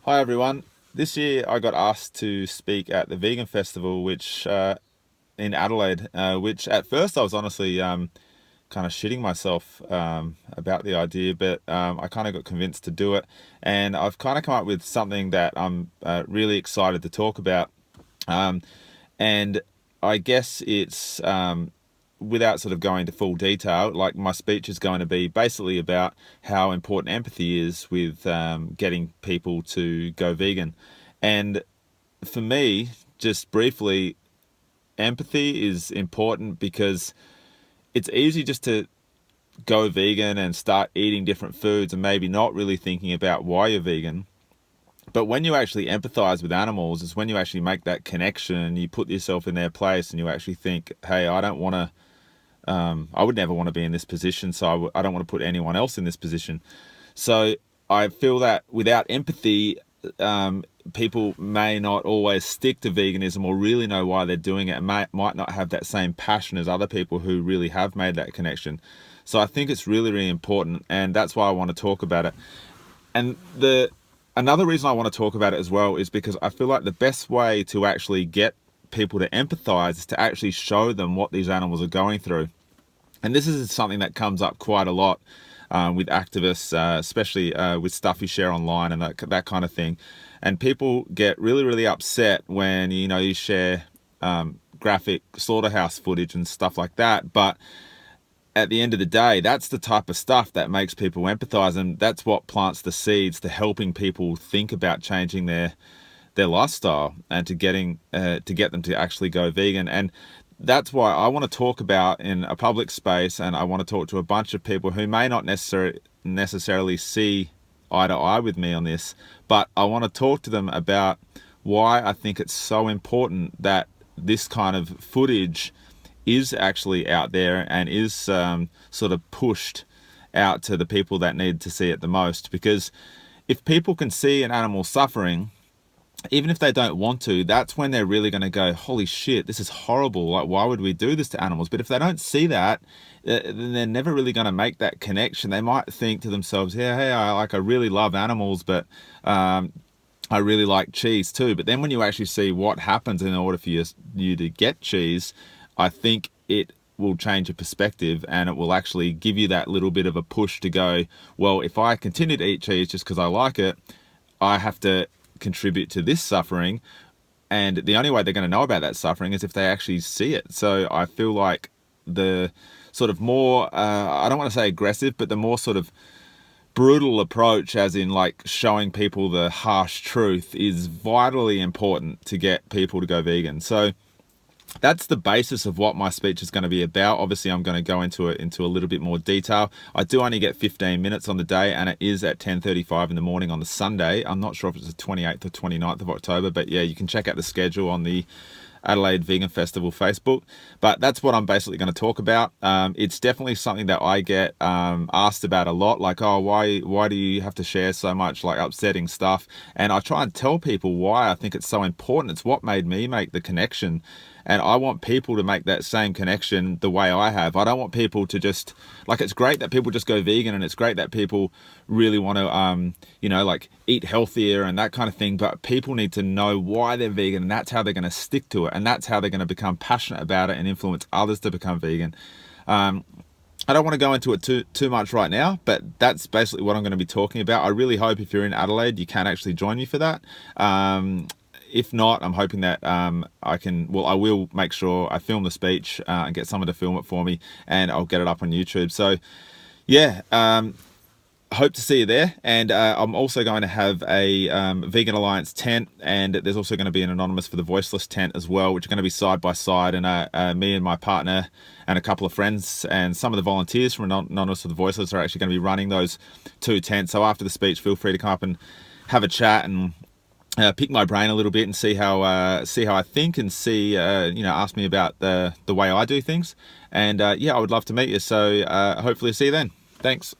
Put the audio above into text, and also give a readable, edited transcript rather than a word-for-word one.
Hi everyone. This year I got asked to speak at the Vegan Festival, which in Adelaide, which at first I was honestly kind of shitting myself about the idea, but I kind of got convinced to do it, and I've kind of come up with something that I'm really excited to talk about. Um, and I guess it's without sort of going to full detail, like my speech is going to be basically about how important empathy is with getting people to go vegan. And for me, just briefly, empathy is important because it's easy just to go vegan and start eating different foods and maybe not really thinking about why you're vegan. But when you actually empathize with animals, is when you actually make that connection, you put yourself in their place and you actually think, hey, I don't want to I would never want to be in this position, so I don't want to put anyone else in this position. So I feel that without empathy, people may not always stick to veganism or really know why they're doing it, and might not have that same passion as other people who really have made that connection. So I think it's really, really important, and that's why I want to talk about it. And the another reason I want to talk about it as well is because I feel like the best way to actually get people to empathize is to actually show them what these animals are going through. And this is something that comes up quite a lot with activists, especially with stuff you share online and that kind of thing. And people get really, really upset when you share graphic slaughterhouse footage and stuff like that. But at the end of the day, that's the type of stuff that makes people empathize, and that's what plants the seeds to helping people think about changing their lifestyle and to get them to actually go vegan. And that's why I want to talk about in a public space, and I want to talk to a bunch of people who may not necessarily see eye to eye with me on this, but I want to talk to them about why I think it's so important that this kind of footage is actually out there and is sort of pushed out to the people that need to see it the most. Because if people can see an animal suffering, even if they don't want to, that's when they're really going to go, holy shit, this is horrible. Like, why would we do this to animals? But if they don't see that, then they're never really going to make that connection. They might think to themselves, yeah, hey, I really love animals, but I really like cheese too. But then when you actually see what happens in order for you to get cheese, I think it will change your perspective, and it will actually give you that little bit of a push to go, well, if I continue to eat cheese just because I like it, I have to contribute to this suffering. And the only way they're going to know about that suffering is if they actually see it. So I feel like the sort of more, I don't want to say aggressive, but the more sort of brutal approach, as in like showing people the harsh truth, is vitally important to get people to go vegan. So that's the basis of what my speech is going to be about. Obviously, I'm going to go into a little bit more detail. I do only get 15 minutes on the day, and it is at 10:35 in the morning on the Sunday. I'm not sure if it's the 28th or 29th of October, but yeah, you can check out the schedule on the Adelaide Vegan Festival Facebook. But that's what I'm basically going to talk about. It's definitely something that I get asked about a lot, like, oh, why do you have to share so much like upsetting stuff? And I try and tell people why I think it's so important. It's what made me make the connection. And I want people to make that same connection the way I have. I don't want people to just, like, it's great that people just go vegan, and it's great that people really want to, like eat healthier and that kind of thing. But people need to know why they're vegan, and that's how they're going to stick to it. And that's how they're going to become passionate about it and influence others to become vegan. I don't want to go into it too much right now, but that's basically what I'm going to be talking about. I really hope if you're in Adelaide, you can actually join me for that. If not, I'm hoping that I will make sure I film the speech and get someone to film it for me, and I'll get it up on YouTube. So yeah, hope to see you there. And I'm also going to have a Vegan Alliance tent, and there's also going to be an Anonymous for the Voiceless tent as well, which are going to be side by side. And me and my partner and a couple of friends and some of the volunteers from Anonymous for the Voiceless are actually going to be running those two tents. So after the speech, feel free to come up and have a chat and pick my brain a little bit and see how I think, and ask me about the way I do things. And yeah, I would love to meet you. So hopefully see you then. Thanks.